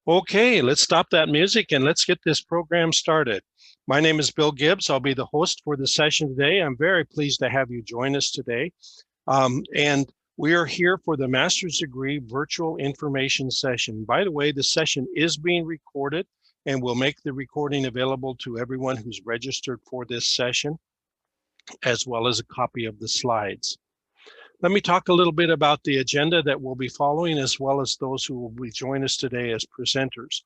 Okay, let's stop that music and let's get this program started. My name is Bill Gibbs. I'll be the host for the session today. I'm very pleased to have you join us today. And we are here for the master's degree virtual information session. By the way, the session is being recorded and we'll make the recording available to everyone who's registered for this session, as well as a copy of the slides. Let me talk a little bit about the agenda that we'll be following, as well as those who will be joining us today as presenters.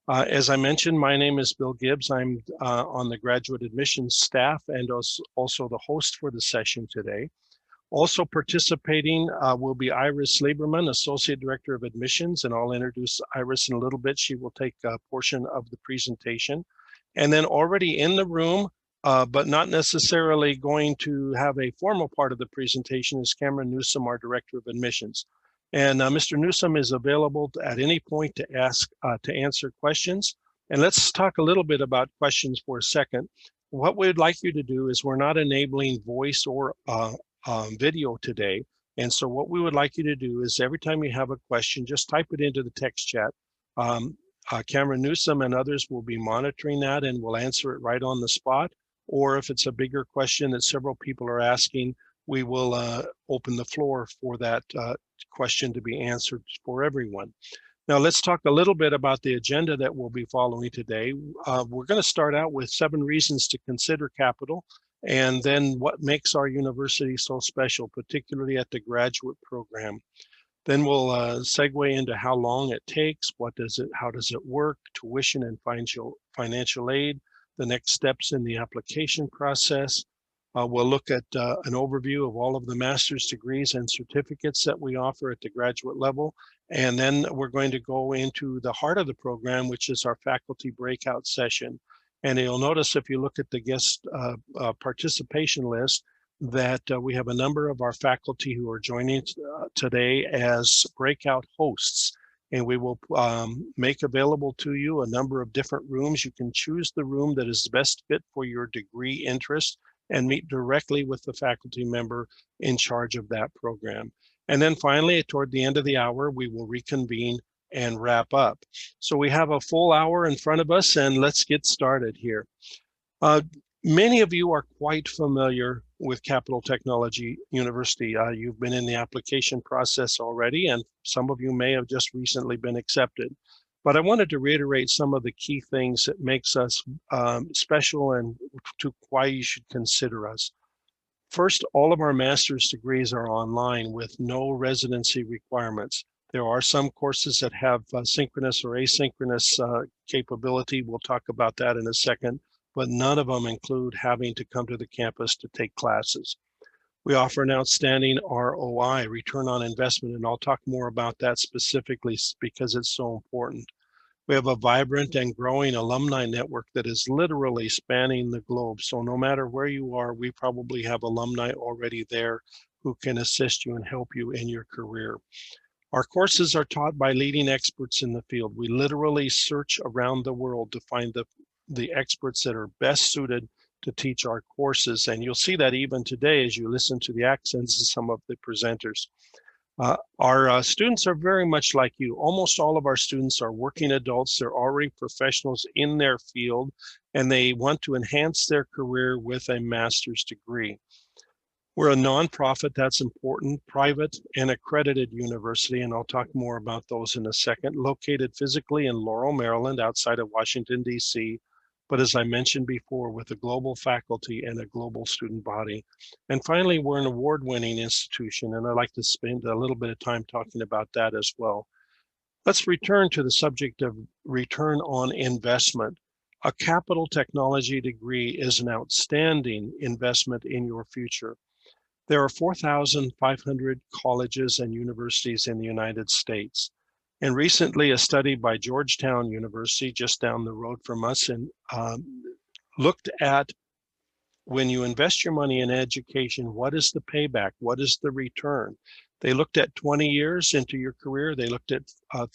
As I mentioned, my name is Bill Gibbs. I'm on the graduate admissions staff and also the host for the session today. Also participating will be Iris Lieberman, Associate Director of Admissions, and I'll introduce Iris in a little bit. She will take a portion of the presentation. And then already in the room, but not necessarily going to have a formal part of the presentation, is Cameron Newsom, our Director of Admissions. And Mr. Newsom is available at any point to answer questions. And let's talk a little bit about questions for a second. What we'd like you to do is we're not enabling voice or video today. And so what we would like you to do is every time you have a question, just type it into the text chat. Cameron Newsom and others will be monitoring that and will answer it right on the spot. Or if it's a bigger question that several people are asking, we will open the floor for that question to be answered for everyone. Now let's talk a little bit about the agenda that we'll be following today. We're going to start out with 7 reasons to consider Capital, and then what makes our university so special, particularly at the graduate program. Then we'll segue into how long it takes, how does it work, tuition and financial aid, the next steps in the application process. We'll look at an overview of all of the master's degrees and certificates that we offer at the graduate level. And then we're going to go into the heart of the program, which is our faculty breakout session. And you'll notice if you look at the guest participation list that we have a number of our faculty who are joining today as breakout hosts. And we will make available to you a number of different rooms. You can choose the room that is best fit for your degree interest and meet directly with the faculty member in charge of that program. And then finally, toward the end of the hour, we will reconvene and wrap up. So we have a full hour in front of us, and let's get started here. Many of you are quite familiar with Capital Technology University. You've been in the application process already, and some of you may have just recently been accepted. But I wanted to reiterate some of the key things that makes us special and to why you should consider us. First, all of our master's degrees are online with no residency requirements. There are some courses that have synchronous or asynchronous capability. We'll talk about that in a second, but none of them include having to come to the campus to take classes. We offer an outstanding ROI, return on investment, and I'll talk more about that specifically because it's so important. We have a vibrant and growing alumni network that is literally spanning the globe. So no matter where you are, we probably have alumni already there who can assist you and help you in your career. Our courses are taught by leading experts in the field. We literally search around the world to find the experts that are best suited to teach our courses. And you'll see that even today as you listen to the accents of some of the presenters. Our students are very much like you. Almost all of our students are working adults. They're already professionals in their field, and they want to enhance their career with a master's degree. We're a nonprofit, that's important, private and accredited university, and I'll talk more about those in a second, located physically in Laurel, Maryland, outside of Washington, D.C., but as I mentioned before, with a global faculty and a global student body. And finally, we're an award-winning institution, and I'd like to spend a little bit of time talking about that as well. Let's return to the subject of return on investment. A Capital Technology degree is an outstanding investment in your future. There are 4,500 colleges and universities in the United States. And recently, a study by Georgetown University, just down the road from us, and looked at when you invest your money in education, what is the payback? What is the return? They looked at 20 years into your career. They looked at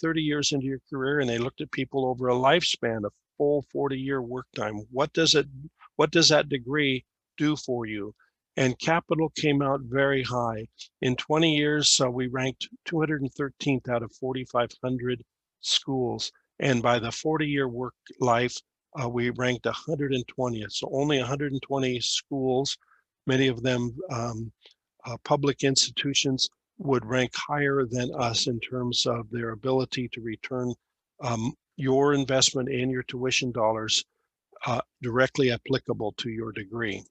30 years into your career, and they looked at people over a lifespan, a full 40-year work time. What does that degree do for you? And Capital came out very high. In 20 years, we ranked 213th out of 4,500 schools. And by the 40-year work life, we ranked 120th. So only 120 schools, many of them public institutions, would rank higher than us in terms of their ability to return your investment and your tuition dollars directly applicable to your degree.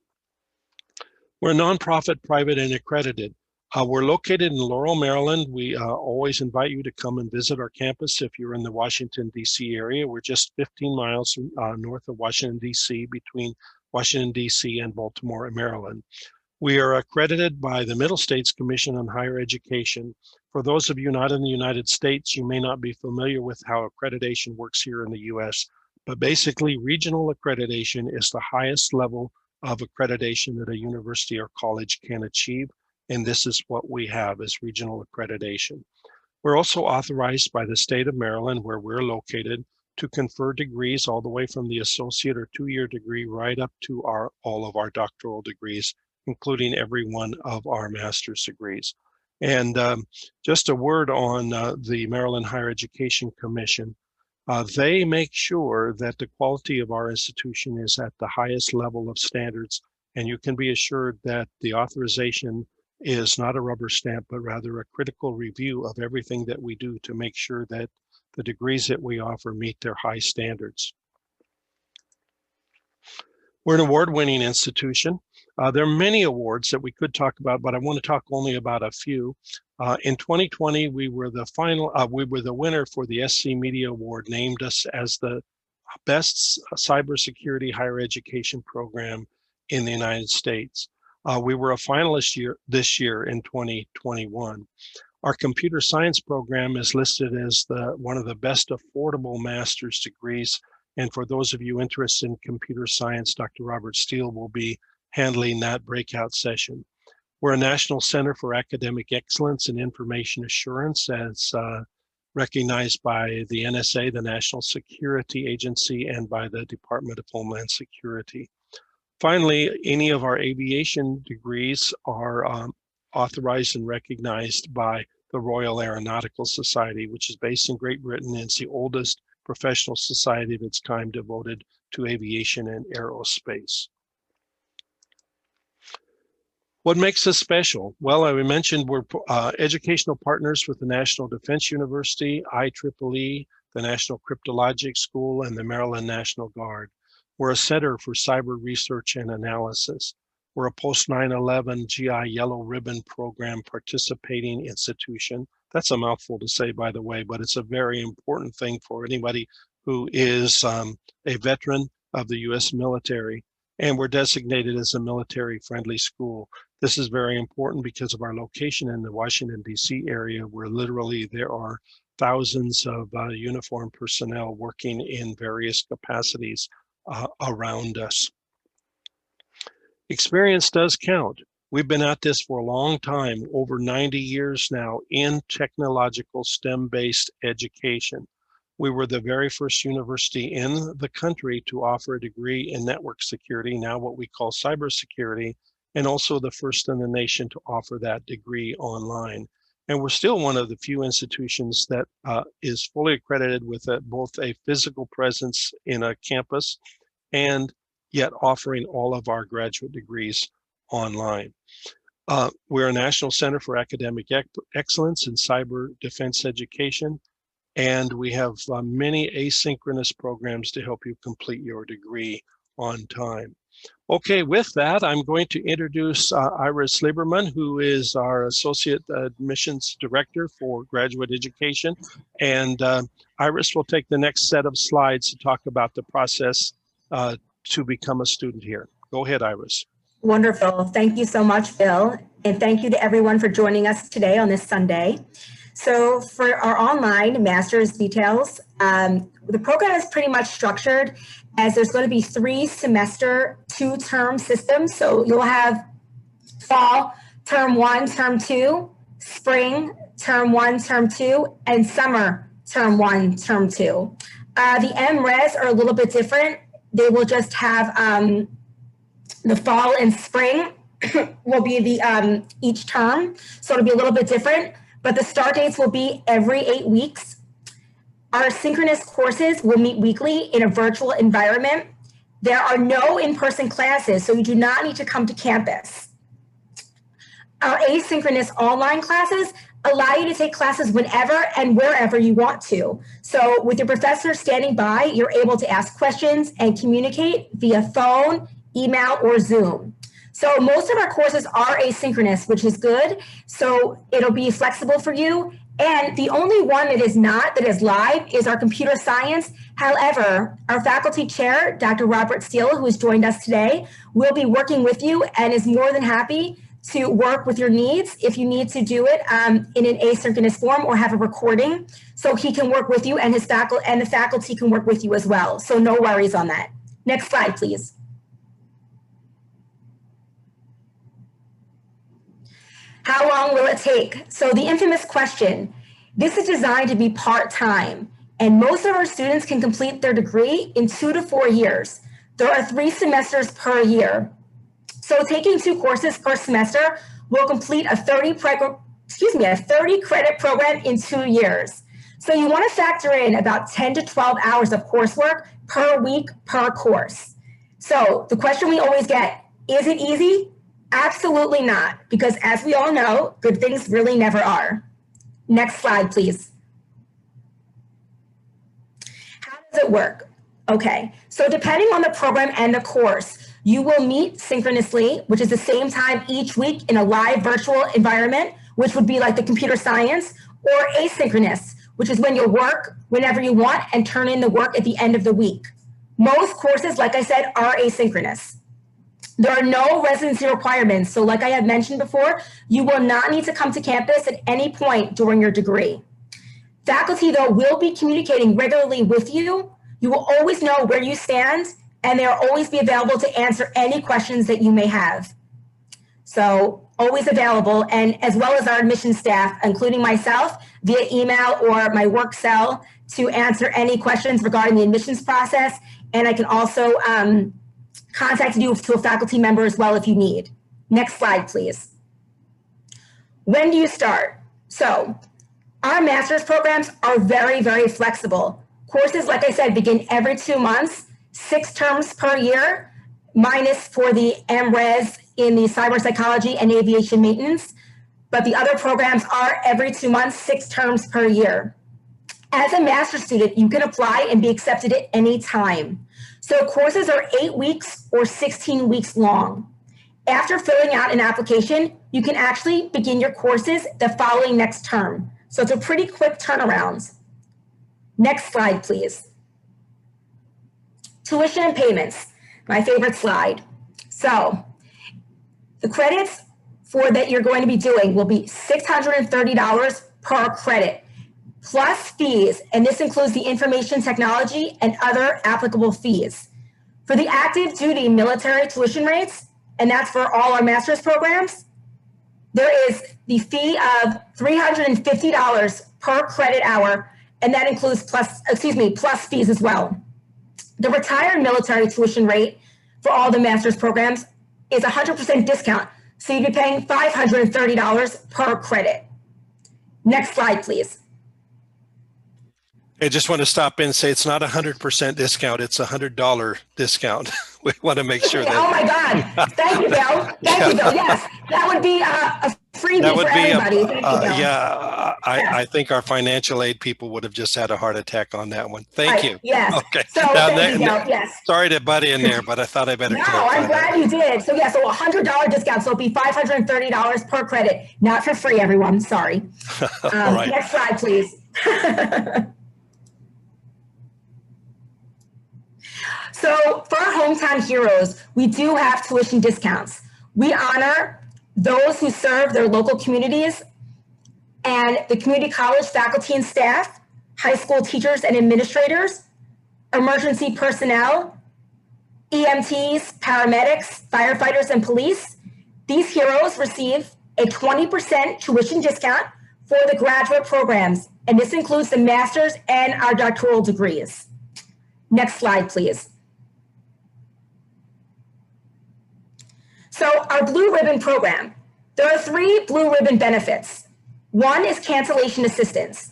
We're a nonprofit, private, and accredited. We're located in Laurel, Maryland. We always invite you to come and visit our campus if you're in the Washington, D.C. area. We're just 15 miles north of Washington, D.C., between Washington, D.C. and Baltimore, Maryland. We are accredited by the Middle States Commission on Higher Education. For those of you not in the United States, you may not be familiar with how accreditation works here in the U.S., but basically regional accreditation is the highest level of accreditation that a university or college can achieve, and this is what we have as regional accreditation. We're also authorized by the state of Maryland, where we're located, to confer degrees all the way from the associate or 2-year degree right up to all of our doctoral degrees, including every one of our master's degrees. And just a word on the Maryland Higher Education Commission. They make sure that the quality of our institution is at the highest level of standards, and you can be assured that the authorization is not a rubber stamp, but rather a critical review of everything that we do to make sure that the degrees that we offer meet their high standards. We're an award-winning institution. There are many awards that we could talk about, but I want to talk only about a few. In 2020, we were the winner for the SC Media Award, named us as the best cybersecurity higher education program in the United States. We were a finalist this year in 2021. Our computer science program is listed as one of the best affordable master's degrees. And for those of you interested in computer science, Dr. Robert Steele will be handling that breakout session. We're a National Center for Academic Excellence and Information Assurance, as recognized by the NSA, the National Security Agency, and by the Department of Homeland Security. Finally, any of our aviation degrees are authorized and recognized by the Royal Aeronautical Society, which is based in Great Britain and it's the oldest professional society of its kind devoted to aviation and aerospace. What makes us special? Well, I mentioned we're educational partners with the National Defense University, IEEE, the National Cryptologic School, and the Maryland National Guard. We're a center for cyber research and analysis. We're a post-9/11 GI Yellow Ribbon Program participating institution. That's a mouthful to say, by the way, but it's a very important thing for anybody who is a veteran of the U.S. military. And we're designated as a military-friendly school. This is very important because of our location in the Washington, D.C. area, where literally there are thousands of uniformed personnel working in various capacities around us. Experience does count. We've been at this for a long time, over 90 years now, in technological STEM-based education. We were the very first university in the country to offer a degree in network security, now what we call cybersecurity, and also the first in the nation to offer that degree online. And we're still one of the few institutions that is fully accredited with both a physical presence in a campus and yet offering all of our graduate degrees online. We're a National Center for Academic Excellence in Cyber Defense Education, and we have many asynchronous programs to help you complete your degree on time. Okay, with that, I'm going to introduce Iris Lieberman, who is our Associate Admissions Director for Graduate Education. And Iris will take the next set of slides to talk about the process to become a student here. Go ahead, Iris. Wonderful. Thank you so much, Bill. And thank you to everyone for joining us today on this Sunday. So for our online master's details, the program is pretty much structured as there's going to be 3-semester, 2-term systems. So you'll have fall, term 1, term 2, spring, term 1, term 2, and summer, term 1, term 2. The MRes are a little bit different. They will just have the fall and spring will be the each term. So it'll be a little bit different, but the start dates will be every 8 weeks. Our synchronous courses will meet weekly in a virtual environment. There are no in-person classes, so you do not need to come to campus. Our asynchronous online classes allow you to take classes whenever and wherever you want to. So with your professor standing by, you're able to ask questions and communicate via phone, email, or Zoom. So most of our courses are asynchronous, which is good. So it'll be flexible for you. And the only one that is not, that is live, is our computer science. However, our faculty chair, Dr. Robert Steele, who has joined us today, will be working with you and is more than happy to work with your needs if you need to do it in an asynchronous form or have a recording. So he can work with you, and his faculty and the faculty can work with you as well. So no worries on that. Next slide, please. How long will it take? So the infamous question, this is designed to be part-time, and most of our students can complete their degree in 2 to 4 years. There are 3 semesters per year. So taking 2 courses per semester will complete a 30 credit program in 2 years. So you want to factor in about 10 to 12 hours of coursework per week per course. So the question we always get, is it easy? Absolutely not, because as we all know, good things really never are. Next slide, please. How does it work? Okay, so depending on the program and the course, you will meet synchronously, which is the same time each week in a live virtual environment, which would be like the computer science, or asynchronous, which is when you work whenever you want and turn in the work at the end of the week. Most courses, like I said, are asynchronous. There are no residency requirements. So like I had mentioned before, you will not need to come to campus at any point during your degree. Faculty, though, will be communicating regularly with you. You will always know where you stand, and they'll always be available to answer any questions that you may have. So always available, and as well as our admissions staff, including myself, via email or my work cell to answer any questions regarding the admissions process. And I can also contact you to a faculty member as well if you need. Next slide, please. When do you start? So our master's programs are very, very flexible. Courses, like I said, begin every 2 months, 6 terms per year, minus for the MRes in the cyber psychology and aviation maintenance. But the other programs are every 2 months, 6 terms per year. As a master's student, you can apply and be accepted at any time. So courses are 8 weeks or 16 weeks long. After filling out an application, you can actually begin your courses the following next term. So it's a pretty quick turnaround. Next slide, please. Tuition and payments, my favorite slide. So the credits for that you're going to be doing will be $630 per credit, plus fees, and this includes the information technology and other applicable fees. For the active duty military tuition rates, and that's for all our master's programs, there is the fee of $350 per credit hour, and that includes plus fees as well. The retired military tuition rate for all the master's programs is 100% discount, so you'd be paying $530 per credit. Next slide, please. I just want to stop in and say it's not 100% discount, it's $100 discount. We want to make sure that. Oh my God. Thank you, Bill. Thank you, Bill. Yes, that would be a freebie for everybody. Thank you, Bill. Yeah, I think our financial aid people would have just had a heart attack on that one. Thank you. Yes. Okay. So now, thank you, Bill. Yes. Sorry to butt in there, but I thought I better clarify. No, I'm glad you did. So yeah, so $100 discount. So it'll be $530 per credit. Not for free, everyone. Sorry. All right. Next slide, please. So for our hometown heroes, we do have tuition discounts. We honor those who serve their local communities and the community college faculty and staff, high school teachers and administrators, emergency personnel, EMTs, paramedics, firefighters, and police. These heroes receive a 20% tuition discount for the graduate programs, and this includes the master's and our doctoral degrees. Next slide, please. So our Blue Ribbon program, there are 3 Blue Ribbon benefits. One is cancellation assistance.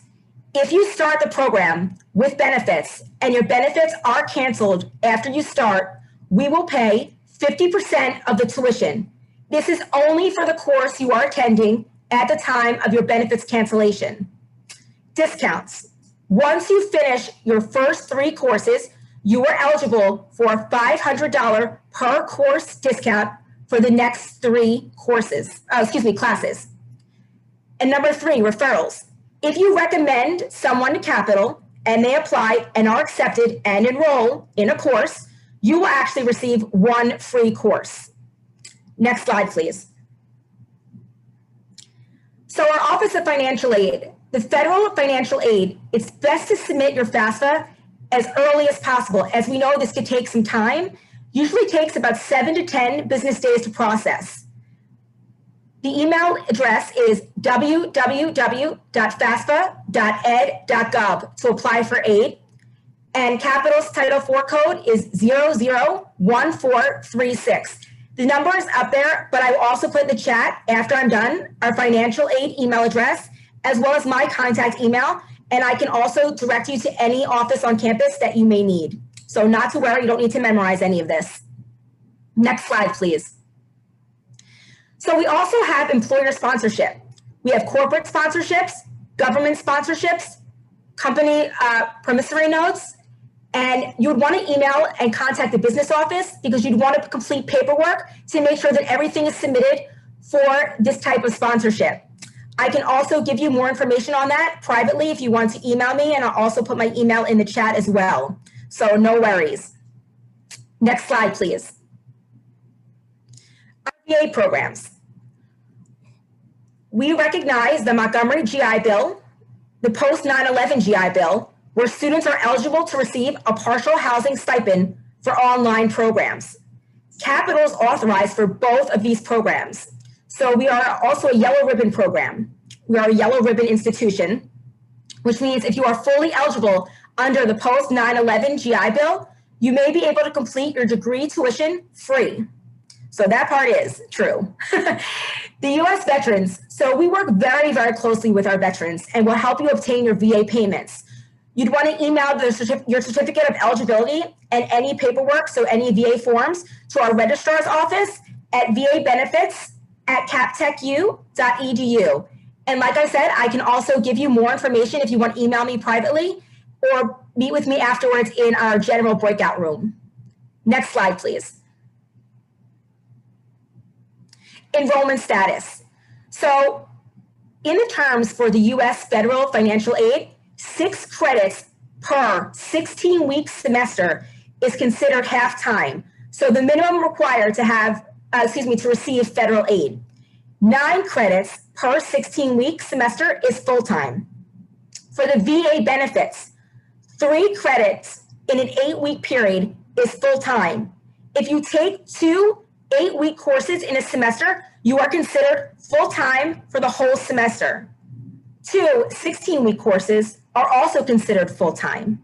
If you start the program with benefits and your benefits are canceled after you start, we will pay 50% of the tuition. This is only for the course you are attending at the time of your benefits cancellation. Discounts. Once you finish your first 3 courses, you are eligible for a $500 per course discount for the next 3 classes. And number 3, referrals. If you recommend someone to Capital and they apply and are accepted and enroll in a course, you will actually receive 1 free course. Next slide, please. So our Office of Financial Aid, the federal financial aid, it's best to submit your FAFSA as early as possible. As we know, this could take some time. Usually takes about 7 to 10 business days to process. The email address is www.fasfa.ed.gov to apply for aid. And Capital's Title IV code is 001436. The number is up there, but I will also put in the chat after I'm done our financial aid email address, as well as my contact email. And I can also direct you to any office on campus that you may need. So not to worry, you don't need to memorize any of this. Next slide, please. So we also have employer sponsorship. We have corporate sponsorships, government sponsorships, company promissory notes, and you would want to email and contact the business office because you'd want to complete paperwork to make sure that everything is submitted for this type of sponsorship. I can also give you more information on that privately if you want to email me, and I'll also put my email in the chat as well. So no worries. Next slide, please. VA programs. We recognize the Montgomery GI Bill, the post 9/11 GI Bill, where students are eligible to receive a partial housing stipend for online programs. Capital is authorized for both of these programs. So we are also a yellow ribbon program. We are a yellow ribbon institution, which means if you are fully eligible under the post 9/11 GI Bill, you may be able to complete your degree tuition free. So that part is true. The U.S. veterans, so we work very, very closely with our veterans and will help you obtain your VA payments. You'd want to email your certificate of eligibility and any paperwork, so any VA forms, to our registrar's office at vabenefits@captechu.edu. And like I said, I can also give you more information if you want to email me privately or meet with me afterwards in our general breakout room. Next slide, please. Enrollment status. So in the terms for the U.S. federal financial aid, 6 credits per 16-week semester is considered half-time. So the minimum required to have, to receive federal aid. 9 credits per 16-week semester is full-time. For the VA benefits, 3 credits in an 8-week period is full-time. If you take 2 8-week courses in a semester, you are considered full-time for the whole semester. 2 16-week courses are also considered full-time.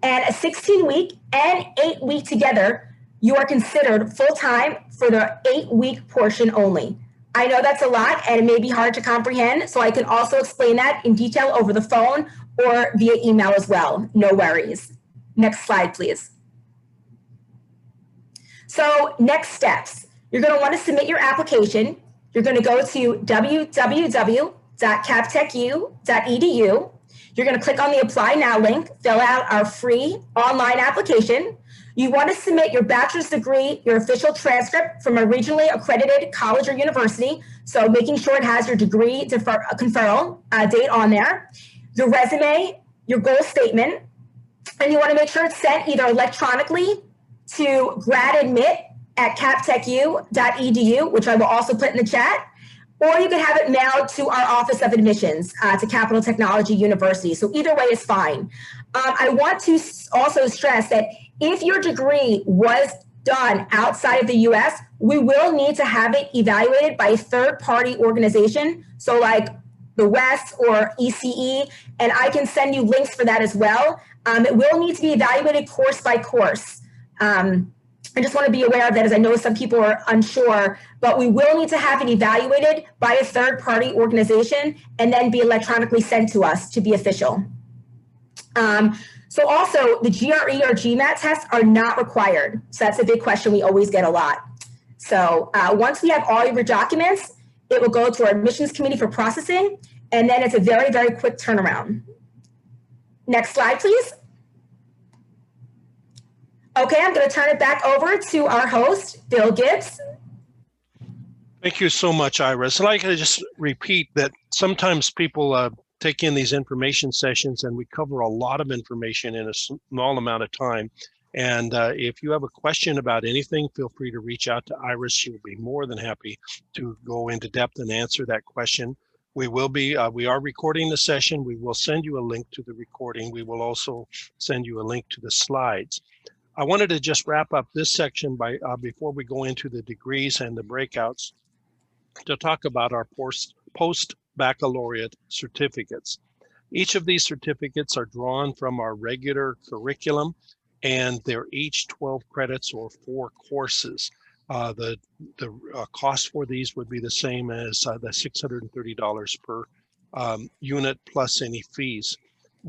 And a 16-week and 8-week together, you are considered full-time for the 8-week portion only. I know that's a lot and it may be hard to comprehend, so I can also explain that in detail over the phone or via email as well. No worries. Next slide, please. So next steps. You're going to want to submit your application. You're going to go to www.captechu.edu. You're going to click on the Apply Now link, fill out our free online application. You want to submit your bachelor's degree, your official transcript from a regionally accredited college or university, so making sure it has your degree conferral date on there, your resume, your goal statement, and you want to make sure it's sent either electronically to gradadmit@captechu.edu, which I will also put in the chat, or you can have it mailed to our Office of Admissions to Capital Technology University. So either way is fine. I want to also stress that if your degree was done outside of the US, we will need to have it evaluated by a third-party organization, so like the West or ECE, and I can send you links for that as well. It will need to be evaluated course by course. I just want to be aware of that, as I know some people are unsure, but we will need to have it evaluated by a third-party organization and then be electronically sent to us to be official. So also, the GRE or GMAT tests are not required. So that's a big question we always get a lot. So once we have all of your documents, it will go to our admissions committee for processing, and then it's a very, very quick turnaround. Next slide, please. Okay, I'm going to turn it back over to our host, Bill Gibbs. Thank you so much, Iris. I'd like to just repeat that sometimes people take in these information sessions and we cover a lot of information in a small amount of time. And if you have a question about anything, feel free to reach out to Iris. She will be more than happy to go into depth and answer that question. We are recording the session. We will send you a link to the recording. We will also send you a link to the slides. I wanted to just wrap up this section by before we go into the degrees and the breakouts, to talk about our post-baccalaureate certificates. Each of these certificates are drawn from our regular curriculum, and they're each 12 credits or 4 courses. The cost for these would be the same as the $630 per unit plus any fees.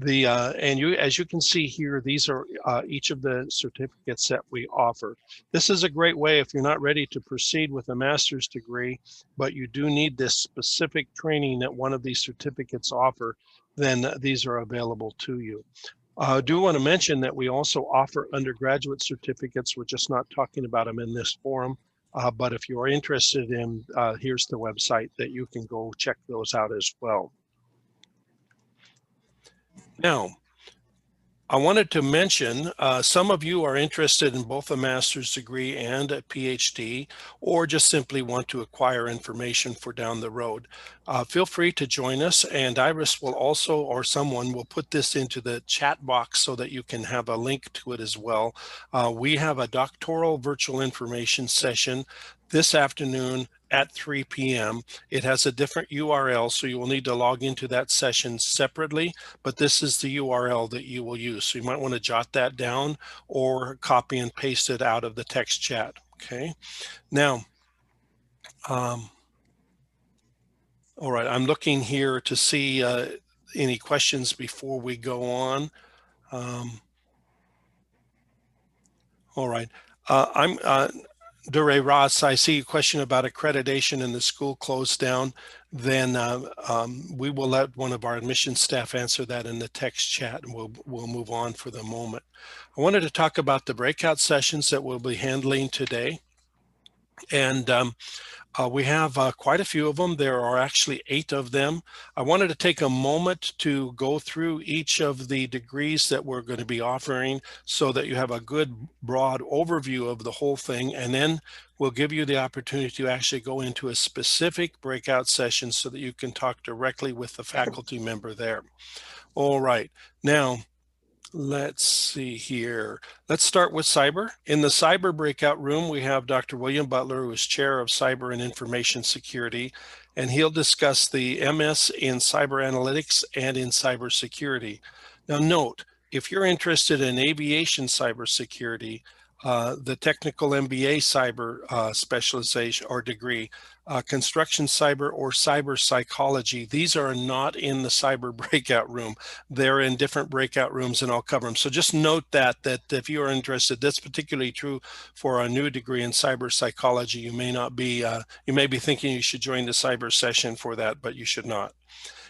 As you can see here, these are each of the certificates that we offer. This is a great way if you're not ready to proceed with a master's degree, but you do need this specific training that one of these certificates offer, then these are available to you. I do want to mention that we also offer undergraduate certificates. We're just not talking about them in this forum, but if you are interested in, here's the website that you can go check those out as well. Now, I wanted to mention, some of you are interested in both a master's degree and a PhD, or just simply want to acquire information for down the road. Feel free to join us, and Iris will also, or someone will put this into the chat box so that you can have a link to it as well. We have a doctoral virtual information session this afternoon at 3 p.m. It has a different URL, so you will need to log into that session separately, but this is the URL that you will use. So you might want to jot that down or copy and paste it out of the text chat, okay? Now, all right, I'm looking here to see any questions before we go on. All right, Dure Ross, I see a question about accreditation and the school closed down. Then we will let one of our admissions staff answer that in the text chat, and we'll move on for the moment. I wanted to talk about the breakout sessions that we'll be handling today. And we have quite a few of them. There are actually 8 of them. I wanted to take a moment to go through each of the degrees that we're going to be offering so that you have a good broad overview of the whole thing, and then we'll give you the opportunity to actually go into a specific breakout session so that you can talk directly with the faculty member there. All right, now let's see here. Let's start with cyber. In the cyber breakout room, we have Dr. William Butler, who is chair of cyber and information security, and he'll discuss the MS in cyber analytics and in cybersecurity. Now note, if you're interested in aviation cybersecurity, the technical MBA cyber specialization or degree, construction cyber or cyber psychology, these are not in the cyber breakout room. They're in different breakout rooms, and I'll cover them. So just note that if you are interested, that's particularly true for a new degree in cyber psychology. You may not be, you may be thinking you should join the cyber session for that, but you should not.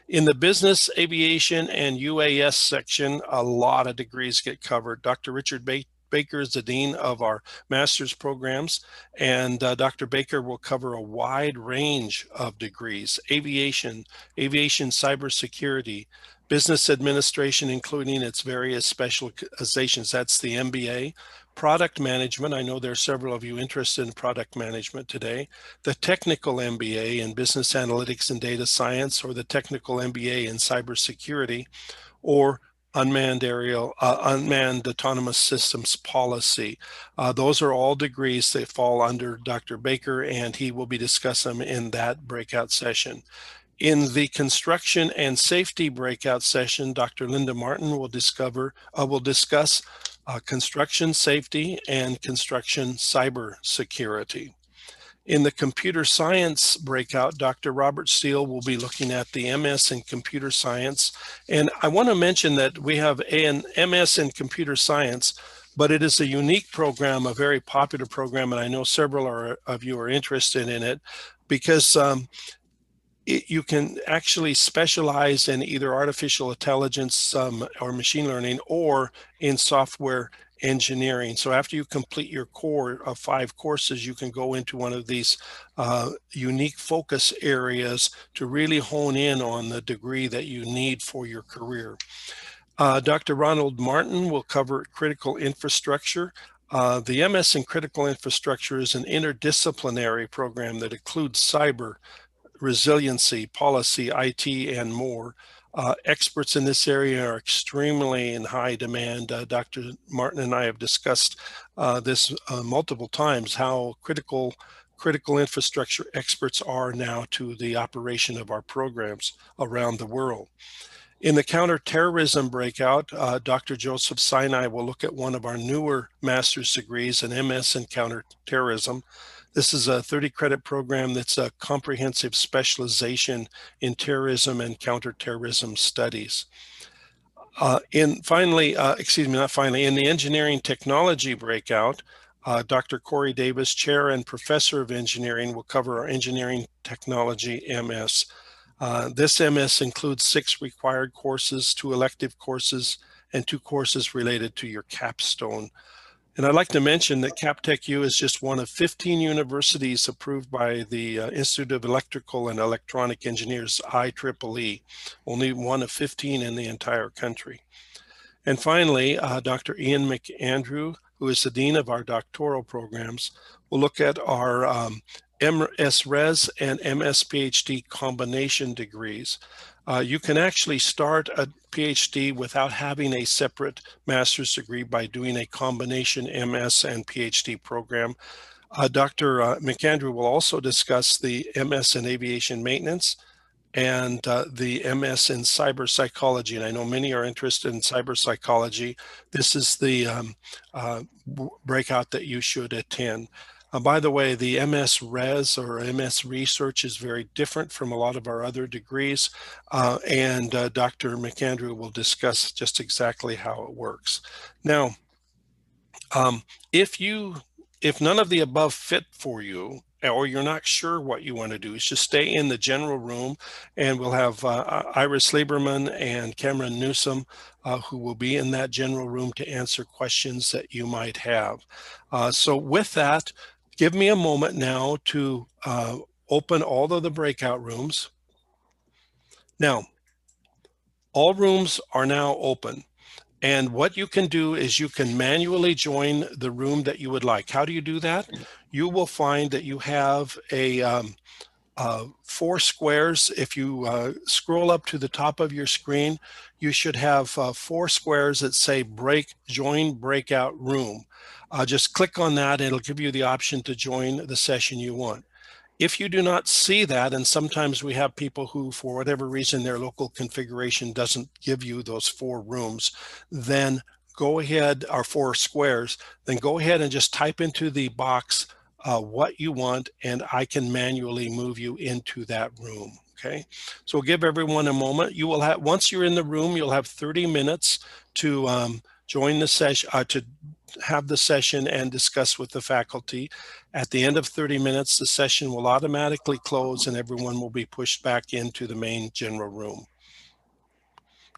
In the business, aviation, and UAS section, a lot of degrees get covered. Dr. Richard Baker is the dean of our master's programs, and Dr. Baker will cover a wide range of degrees: aviation, cybersecurity, business administration, including its various specializations. That's the MBA. Product management. I know there are several of you interested in product management today. The technical MBA in business analytics and data science, or the technical MBA in cybersecurity, or unmanned autonomous systems policy. Those are all degrees that fall under Dr. Baker, and he will be discussing them in that breakout session. In the construction and safety breakout session, Dr. Linda Martin will discuss construction safety, and construction cybersecurity. In the computer science breakout, Dr. Robert Steele will be looking at the MS in computer science. And I want to mention that we have an MS in computer science, but it is a unique program, a very popular program, and I know several of you are interested in it because you can actually specialize in either artificial intelligence or machine learning or in software engineering. So after you complete your core of 5 courses, you can go into one of these unique focus areas to really hone in on the degree that you need for your career. Dr. Ronald Martin will cover critical infrastructure. The MS in critical infrastructure is an interdisciplinary program that includes cyber, resiliency, policy, IT, and more. Experts in this area are extremely in high demand. Dr. Martin and I have discussed this multiple times, how critical infrastructure experts are now to the operation of our programs around the world. In the counterterrorism breakout, Dr. Joseph Sinai will look at one of our newer master's degrees, an MS in counterterrorism. This is a 30-credit program that's a comprehensive specialization in terrorism and counterterrorism studies. In the engineering technology breakout, Dr. Corey Davis, Chair and Professor of Engineering, will cover our engineering technology MS. This MS includes 6 required courses, 2 elective courses, and 2 courses related to your capstone. And I'd like to mention that CapTechU is just one of 15 universities approved by the Institute of Electrical and Electronic Engineers, IEEE, only one of 15 in the entire country. And finally, Dr. Ian McAndrew, who is the Dean of our doctoral programs, will look at our MS-Res and MS-PhD combination degrees. You can actually start a PhD without having a separate master's degree by doing a combination MS and PhD program. Dr. McAndrew will also discuss the MS in aviation maintenance and the MS in cyber psychology. And I know many are interested in cyber psychology. This is the breakout that you should attend. By the way, the MS Res or MS Research is very different from a lot of our other degrees, and Dr. McAndrew will discuss just exactly how it works. Now, if none of the above fit for you, or you're not sure what you want to do, is just stay in the general room, and we'll have Iris Lieberman and Cameron Newsom who will be in that general room to answer questions that you might have. So with that, give me a moment now to open all of the breakout rooms. Now, all rooms are now open. And what you can do is you can manually join the room that you would like. How do you do that? You will find that you have a 4 squares. If you scroll up to the top of your screen, you should have 4 squares that say join breakout room. Just click on that and it'll give you the option to join the session you want. If you do not see that, and sometimes we have people who, for whatever reason, their local configuration doesn't give you those 4 rooms, then go ahead, or 4 squares, then go ahead and just type into the box what you want, and I can manually move you into that room. Okay, so we'll give everyone a moment. You will have, once you're in the room, you'll have 30 minutes to join the session, to have the session and discuss with the faculty. At the end of 30 minutes, the session will automatically close and everyone will be pushed back into the main general room.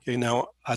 Okay, now